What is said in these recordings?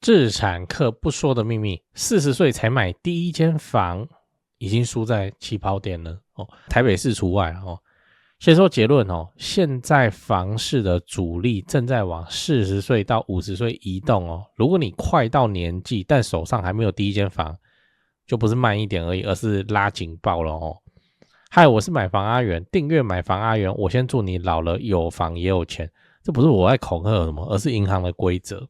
置產客不說的秘密，40歲才買第一間房，已經輸在起跑點了哦，台北市除外哦。先說結論哦，現在房市的主力正在往40歲到50歲移動哦。如果你快到年紀，但手上還沒有第一間房，就不是慢一點而已，而是拉警報了哦。嗨，我是買房阿元，訂閱買房阿元，我先祝你老了有房也有錢。這不是我在恐嚇什麼，而是銀行的規則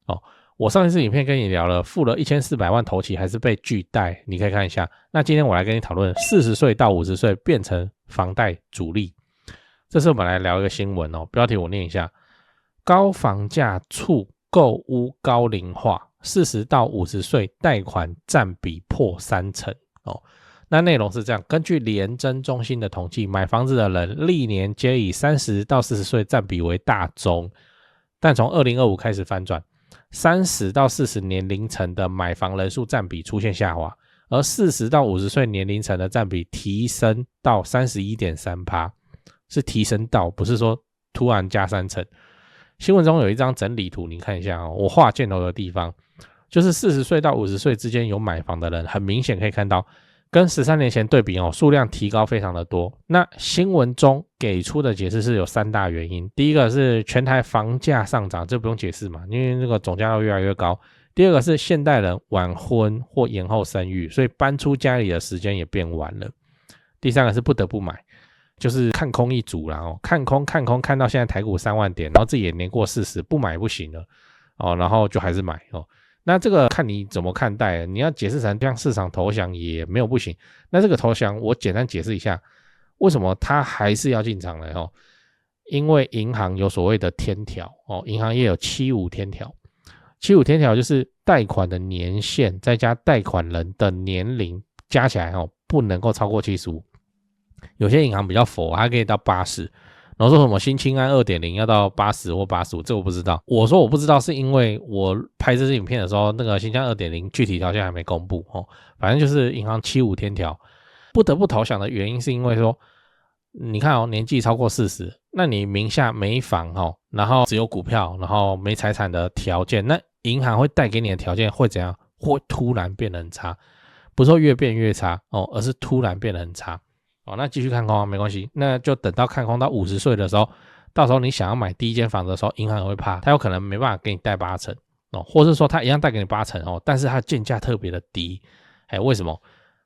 哦。我上一次影片跟你聊了，付了1400萬頭期還是被拒貸，你可以看一下。那今天我來跟你討論40歲到50歲變成房貸主力。這次我們來聊一個新聞哦，標題我念一下：高房價促購屋高齡化，40到50歲貸款占比破30%哦。那內容是這樣，根據聯徵中心的統計，買房子的人歷年皆以30到40歲占比為大宗，但從2025開始翻轉。30到40年齡層的買房人數占比出現下滑，而40到50歲年齡層的占比提升到 31.3%， 是提升到，不是說突然加3成。新聞中有一張整理圖，你看一下哦，我畫箭頭的地方就是40歲到50歲之間有買房的人，很明顯可以看到跟13年前對比哦，數量提高非常的多。那新聞中給出的解釋是有3大原因，第一個是全台房價上漲，這不用解釋嘛，因為那個總價都越來越高。第二個是現代人晚婚或延後生育，所以搬出家裡的時間也變晚了。第三個是不得不買，就是看空一族啦哦，看空看到现在台股3萬點，然後自己也年過40，不買不行了哦，然後就還是買哦。那這個看你怎麼看待，你要解釋成像市場投降也沒有不行。那這個投降我簡單解釋一下，為什麼他還是要進場了哦？因為銀行有所謂的天條哦，銀行也有75天條。75天條就是貸款的年限再加貸款人的年齡加起來哦，不能夠超過75。有些銀行比較佛，還可以到80。然後說什麼新青安 2.0 要到80或85，這我不知道。我說我不知道是因為我拍這支影片的時候，那個新青安 2.0 具體條件還沒公布哦。反正就是銀行75天條，不得不投降的原因是因為說，你看哦，年紀超過40，那你名下沒房哦，然後只有股票，然後沒財產的條件，那銀行會貸給你的條件會怎樣？會突然變得很差，不是說越變越差哦，而是突然變得很差。哦，那繼續看空啊，沒關係，那就等到看空到50歲的時候，到時候你想要買第一間房子的時候，銀行也會怕，他有可能沒辦法給你貸80%哦，或是說他一樣貸給你80%哦，但是他的建價特別的低，哎，為什麼？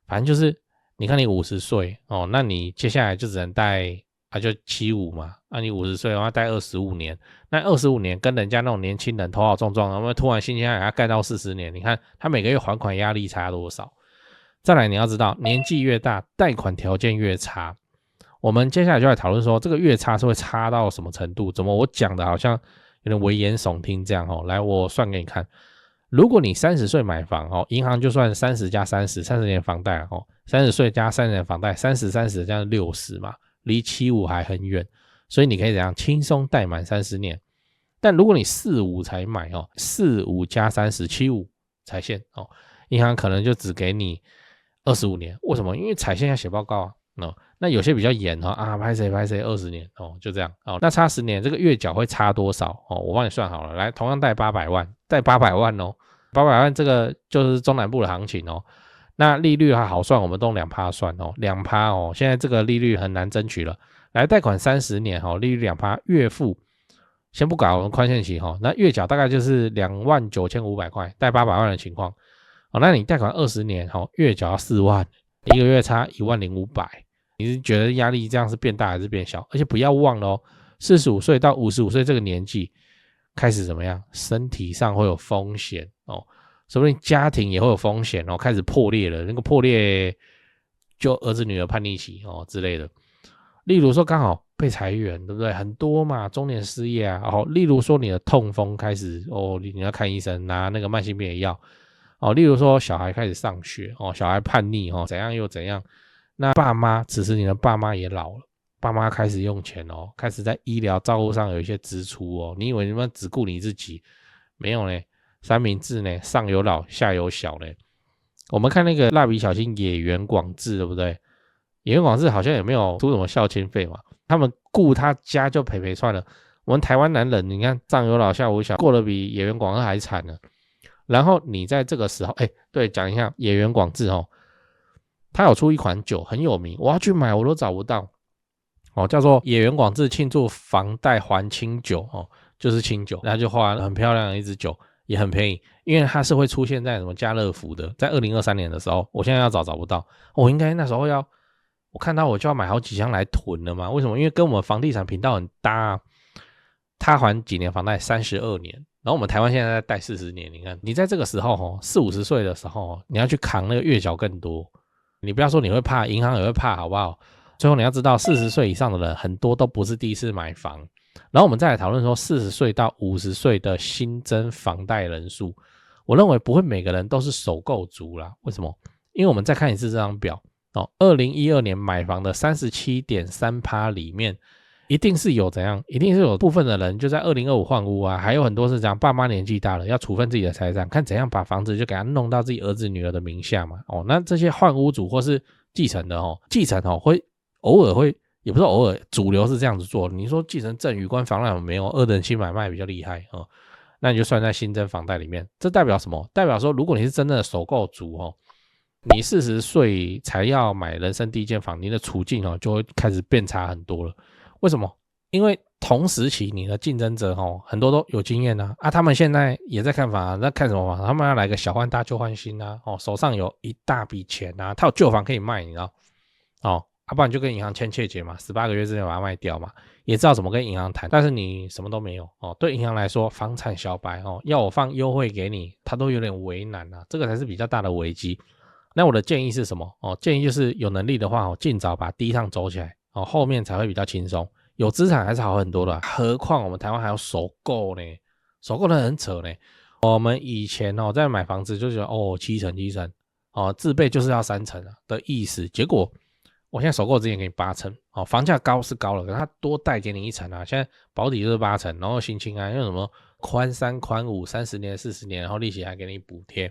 反正就是你看你50歲哦，那你接下來就只能貸就75嘛，那你50歲的話貸25年，那25年跟人家那種年輕人頭好壯壯，然後突然新鮮給他蓋到40年，你看他每個月還款壓力差多少？再來，你要知道，年紀越大，貸款條件越差。我們接下來就來討論說，這個越差是會差到什麼程度？怎麼我講的好像有點危言聳聽這樣哦？來，我算給你看。如果你30歲買房哦，銀行就算30加30年房貸哦，30歲加30年房貸，30這樣60嘛，離75還很遠，所以你可以怎樣輕鬆貸滿30年。但如果你45才買哦，45加30 75踩線哦，銀行可能就只給你25年，為什麼？因為踩線要寫報告啊。那有些比較嚴拍誰20年哦，就這樣哦。那差10年，這個月繳會差多少哦？我幫你算好了，來，同樣貸800萬，貸800萬哦，800萬這個就是中南部的行情哦。那利率還好算，我們都用 2% 算哦，2% 哦，現在這個利率很難爭取了。來，貸款30年哦，利率 2%， 月付先不搞我們寬限期哦，那月繳大概就是29500塊，貸800萬的情況。哦，那你貸款20年，月繳要4萬，一個月差10500，你是覺得壓力這樣是變大還是變小？而且不要忘了哦，45歲到55歲這個年紀開始怎麼樣？身體上會有風險哦，說不定家庭也會有風險哦，開始破裂了。那個破裂就兒子女兒叛逆期哦之類的。例如說剛好被裁員，對不對？很多嘛，中年失業啊。哦，例如說你的痛風開始哦，你要看醫生拿那個慢性病的藥。哦，例如說小孩開始上學哦，小孩叛逆哦，怎樣又怎樣？那爸媽，此時你的爸媽也老了，爸媽開始用錢哦，開始在醫療照顧上有一些支出哦。你以為你們只顧你自己？沒有呢，三明治呢，上有老下有小呢。我們看那個蠟筆小新野原廣志，對不對？野原廣志好像也沒有出什麼孝親費嘛，他們顧他家就賠算了。我們台灣男人，你看上有老下有小，過得比野原廣志還慘呢。然後你在這個時候，對，講一下野原廣志他有出一款酒很有名，我要去買我都找不到叫做野原廣志慶祝房貸還清酒就是清酒，然後就畫很漂亮的一支酒，也很便宜，因為它是會出現在什麼家樂福的，在2023年的時候，我現在要找不到，我應該那時候我看到我就要買好幾箱來囤了嘛。為什麼？因為跟我們房地產頻道很搭啊。他還幾年房貸？32年，然後我們台灣現在在貸40年。你看，你在這個時候40-50歲的時候，你要去扛那個月繳更多。你不要說你會怕，銀行也會怕，好不好？最後你要知道，40歲以上的人很多都不是第一次買房。然後我們再來討論說，40歲到50歲的新增房貸人數，我認為不會每個人都是首購族啦。為什麼？因為我們再看一次這張表，2012年買房的 37.3% 裡面，一定是有怎樣？一定是有部分的人就在2025換屋啊，還有很多是這樣，爸媽年紀大了要處分自己的財產，看怎樣把房子就給他弄到自己兒子女兒的名下嘛。那這些換屋主或是繼承的繼承會偶爾會，也不是偶爾，主流是這樣子做。你說繼承贈與關房貸有沒有二等親買賣比較厲害那你就算在新增房貸裡面。這代表什麼？代表說，如果你是真正的首購族你40歲才要買人生第一間房，你的處境就會開始變差很多了。為什麼？因為同時期你的競爭者很多都有經驗啊，他們現在也在看房那看什麼房？他們要來個小換大舊換新啊，手上有一大筆錢啊，他有舊房可以賣，你知道不然就跟銀行簽切結嘛，18個月之內把它賣掉嘛，也知道怎麼跟銀行談，但是你什麼都沒有對銀行來說，房產小白要我放優惠給你，他都有點為難啊，這個才是比較大的危機。那我的建議是什麼建議就是有能力的話盡早把第一趟走起來後面才會比較輕鬆。有資產還是好很多的何況我們台灣還有首購呢，首購的很扯呢。我們以前在買房子就覺得7成自備就是要3成的意思，結果我現在首購之前給你8成房價高是高了，可是它多貸給你1成啊。現在保底就是8成，然後新青安用什麼寬3寬5 30年40年，然後利息還給你補貼。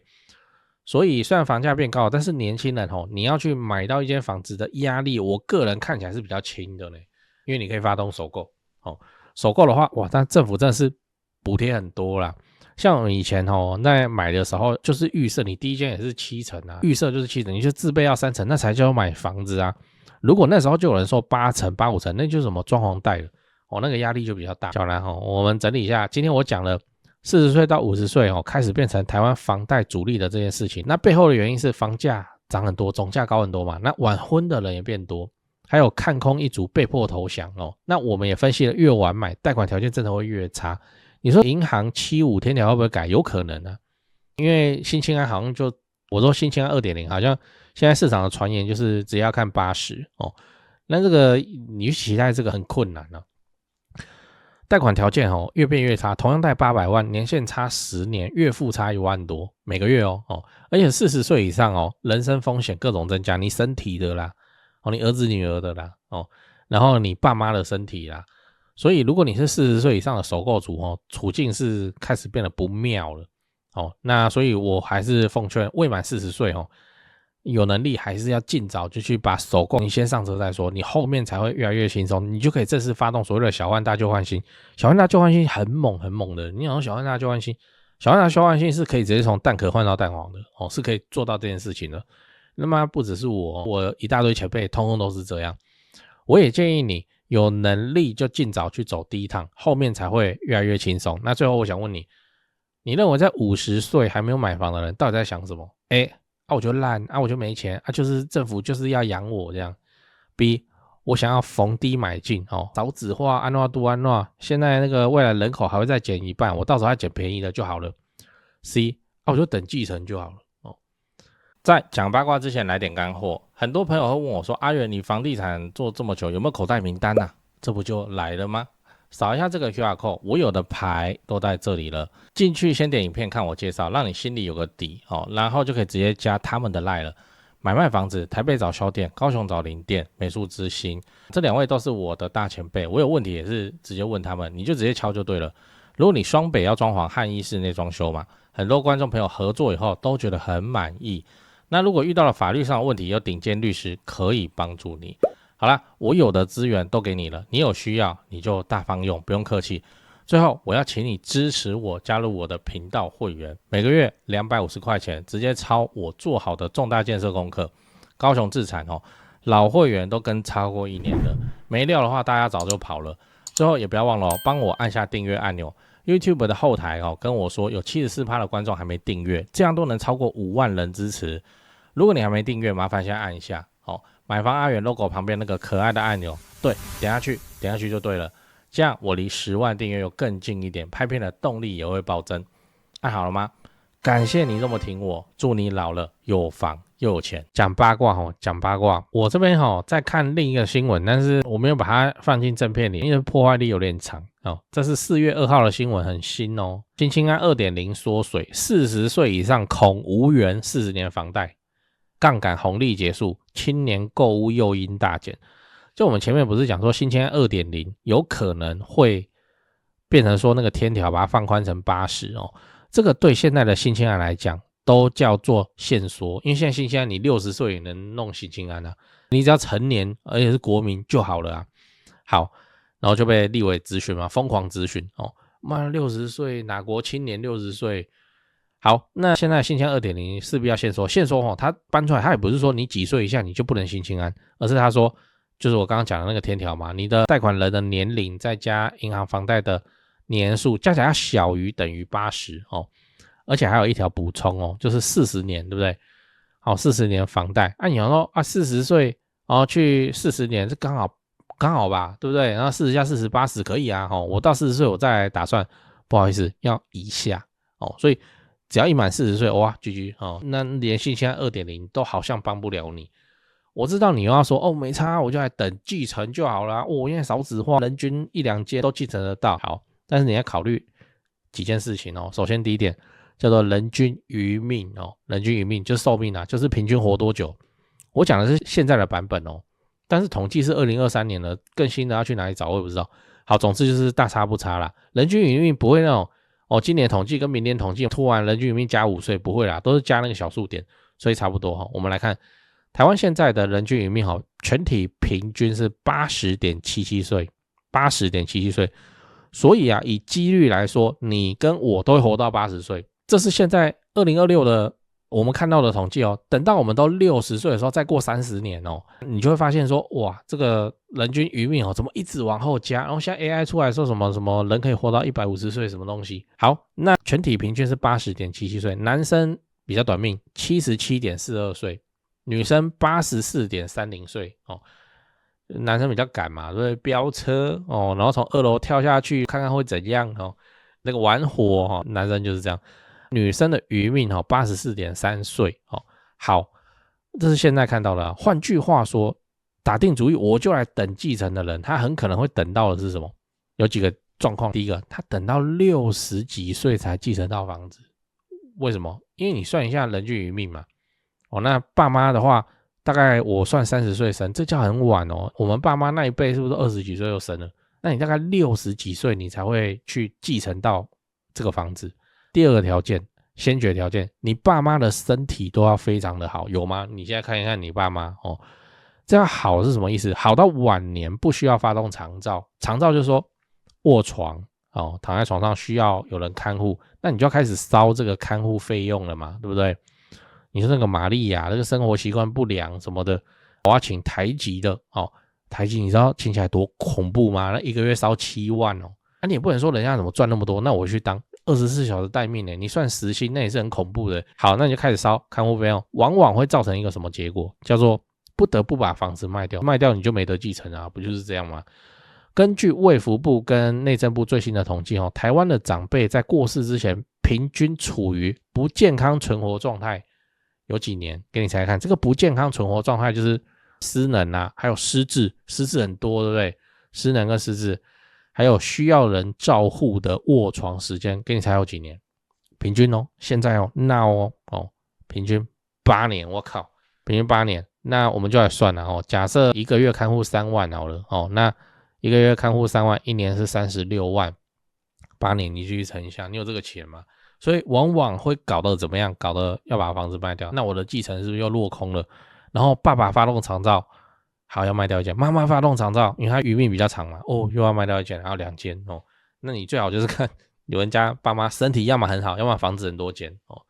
所以雖然房價變高，但是年輕人你要去買到一間房子的壓力，我個人看起來是比較輕的呢，因為你可以發動首購首購的話哇，但政府真的是補貼很多啦。像我們以前在買的時候就是預設你第一間也是7成啊，預設就是7成，你就自備要3成，那才叫買房子啊。如果那時候就有人說8成8、5成，那就是什麼裝潢貸了那個壓力就比較大。小蘭我們整理一下，今天我講了40歲到50歲開始變成台灣房貸主力的這件事情，那背後的原因是房價漲很多，總價高很多嘛，那晚婚的人也變多，還有看空一族被迫投降那我們也分析了，越晚買貸款條件真的會越差。你說銀行75天條會不會改？有可能啊，因為新青安好像我說新青安 2.0 好像現在市場的傳言就是只要看80那這個你去期待這个很困難啊。貸款條件越變越差，同樣貸800萬，年限差10年，月付差1萬多每個月而且40歲以上人身風險各種增加，你身體的啦你兒子女兒的啦然後你爸媽的身體啦。所以如果你是40歲以上的首購族處境是開始變得不妙了那所以我還是奉勸未滿40歲有能力還是要盡早就去把首購你先上車再說，你後面才會越來越輕鬆，你就可以正式發動所謂的小換大舊換新。小換大舊換新很猛很猛的，你想小換大舊換新，小換大舊換新是可以直接從蛋殼換到蛋黃的是可以做到這件事情的。那麼不只是我一大堆前輩通通都是這樣。我也建議你有能力就盡早去走第一趟，後面才會越來越輕鬆。那最後我想問你，你認為在50岁還沒有買房的人到底在想什麼？我就爛我就沒錢就是政府就是要養我這樣。B 我想要逢低買進少子化安怎都安怎，現在那個未來人口還會再減一半，我到時候還撿便宜的就好了。C 我就等繼承就好了。在講八卦之前來點乾貨，很多朋友會問我說，阿元你房地產做這麼久有沒有口袋名單啊？這不就來了嗎？掃一下這個 QR code， 我有的牌都在這裡了。進去先點影片看我介紹，讓你心裡有個底然後就可以直接加他們的 LINE 了。買賣房子，台北找銷店，高雄找林店，美術之星，這2位都是我的大前輩，我有問題也是直接問他們，你就直接敲就對了。如果你雙北要裝潢漢一室內裝修嘛，很多觀眾朋友合作以後都覺得很滿意。那如果遇到了法律上的問題，有頂尖律師可以幫助你。好啦，我有的資源都給你了，你有需要你就大方用，不用客氣。最後，我要請你支持我，加入我的頻道會員，每個月250塊錢，直接抄我做好的重大建設功課。高雄自產哦，老會員都跟超過1年了，沒料的話大家早就跑了。最後也不要忘了哦，幫我按下訂閱按鈕。YouTube 的後台哦跟我說有74%的觀眾還沒訂閱，這樣都能超過5萬人支持。如果你還沒訂閱，麻煩先按一下哦。買房阿元 logo 旁邊那個可愛的按鈕，對，點下去就對了。這樣我離10萬訂閱又更近一點，拍片的動力也會暴增。按好了嗎？感謝你這麼挺我，祝你老了有房又有錢。講八卦哦，講八卦。我這邊哦在看另一個新聞，但是我沒有把它放進正片裡，因為破壞力有點長哦。這是4月2號的新聞，很新哦。新青安 2.0 縮水，40歲以上恐無緣40年房貸，槓桿紅利結束，青年購屋誘因大減。就我們前面不是講說新青安 2.0 有可能會變成說那個天條把它放寬成80哦，這個對現在的新青安來講都叫做限縮，因為現在新青安你60歲也能弄新青安啊，你只要成年而且是國民就好了啊。好，然後就被立委質詢嘛，瘋狂質詢哦，媽60歲哪國青年60歲？好，那現在新青安 2.0 勢必要限縮，限縮哦，它搬出來，它也不是說你幾歲以下你就不能新青安，而是他說。就是我剛剛講的那個天條嘛，你的貸款人的年齡再加銀行房貸的年數加起來要小於等於80哦，而且還有一條補充哦，就是40年，對不對？好，40年房貸，你想說啊40歲哦去40年，這剛好吧，對不對？然後40加40 80可以啊，我到40歲我再來打算，不好意思要以下哦，所以只要一滿40歲，哇GG哦，那連新青安 2.0 都好像幫不了你。我知道你又要說哦，沒差，我就來等繼承就好啦。因為少子化，人均1-2間都繼承得到。好，但是你要考慮幾件事情哦。首先第一點叫做人均餘命哦，人均餘命就是壽命啊，就是平均活多久。我講的是現在的版本哦，但是統計是2023年了，更新的要去哪裡找我也不知道。好，總之就是大差不差啦。人均餘命不會那種今年統計跟明年統計突然人均餘命加5歲，不會啦，都是加那個小數點，所以差不多我們來看。台灣現在的人均餘命全體平均是 80.77 歲 ,80.77 歲。所以以幾率來說，你跟我都會活到80歲。這是現在2026的我們看到的統計哦。等到我們都60歲的時候，再過30年你就會發現說，哇，這個人均餘命怎麼一直往後加？然後現在 AI 出來說什麼人可以活到150歲什麼東西。好，那全體平均是 80.77 歲，男生比較短命 77.42 歲。女生 84.30 歲男生比較趕嘛，對不對？飆車然後從2樓跳下去看看會怎樣那個玩火男生就是這樣。女生的餘命84.3 歲好，這是現在看到的。換句話說，打定主意我就來等繼承的人，他很可能會等到的是什麼？有幾個狀況。第一個，他等到60幾歲才繼承到房子，為什麼？因為你算一下人均餘命嘛。那爸媽的話，大概我算30歲生，這叫很晚哦。我們爸媽那一輩是不是20幾歲就生了？那你大概60幾歲你才會去繼承到這個房子。第二個條件，先決條件，你爸媽的身體都要非常的好，有嗎？你現在看一看你爸媽這樣好是什麼意思？好到晚年不需要發動長照，長照就是說臥床躺在床上需要有人看護，那你就要開始燒這個看護費用了嘛，對不對？你說那個瑪利亞那個生活習慣不良什麼的，我要請台籍的台籍你知道聽起來多恐怖嗎？那一個月燒7萬你也不能說人家怎麼賺那麼多，那我去當24小時待命你算時薪那也是很恐怖的。好，那你就開始燒看護費用，往往會造成一個什麼結果？叫做不得不把房子賣掉，賣掉你就沒得繼承啊，不就是這樣嗎？根據衛福部跟內政部最新的統計台灣的長輩在過世之前平均處於不健康存活狀態。有幾年給你猜猜看，這個不健康存活狀態就是失能還有失智很多，對不對？失能跟失智，還有需要人照護的臥床時間，給你猜有幾年？平均現在平均8年，我靠，平均8年。那我們就來算了假設一個月看護3萬好了那一個月看護3萬，一年是36萬，8年你去乘一下，你有這個錢嗎？所以往往會搞得怎麼樣？搞得要把房子賣掉，那我的繼承是不是又落空了？然後爸爸發動長照，好要賣掉一間；媽媽發動長照，因為他餘命比較長嘛，又要賣掉一間，還有2間那你最好就是看有人家爸媽身體要麼很好，要麼房子很多間哦。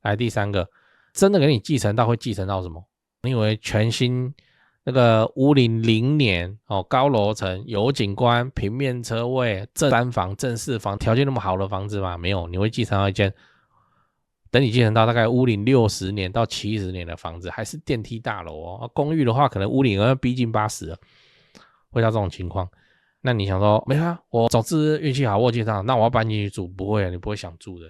來第三個，真的給你繼承到会繼承到什麼？你以為全新那個屋齡0年哦，高樓層、有景觀、平面車位、正三房、正四房，條件那麼好的房子嗎？沒有，你會繼承到一間等你繼承到大概屋齡60年到70年的房子，還是電梯大樓哦。公寓的話，可能屋齡要逼近80了，會到這種情況。那你想說，沒啊，我總之運氣好，我繼承到，那我要搬進去住，不會啊，你不會想住的。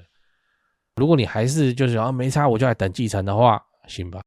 如果你還是就是沒差，我就來等繼承的話，行吧。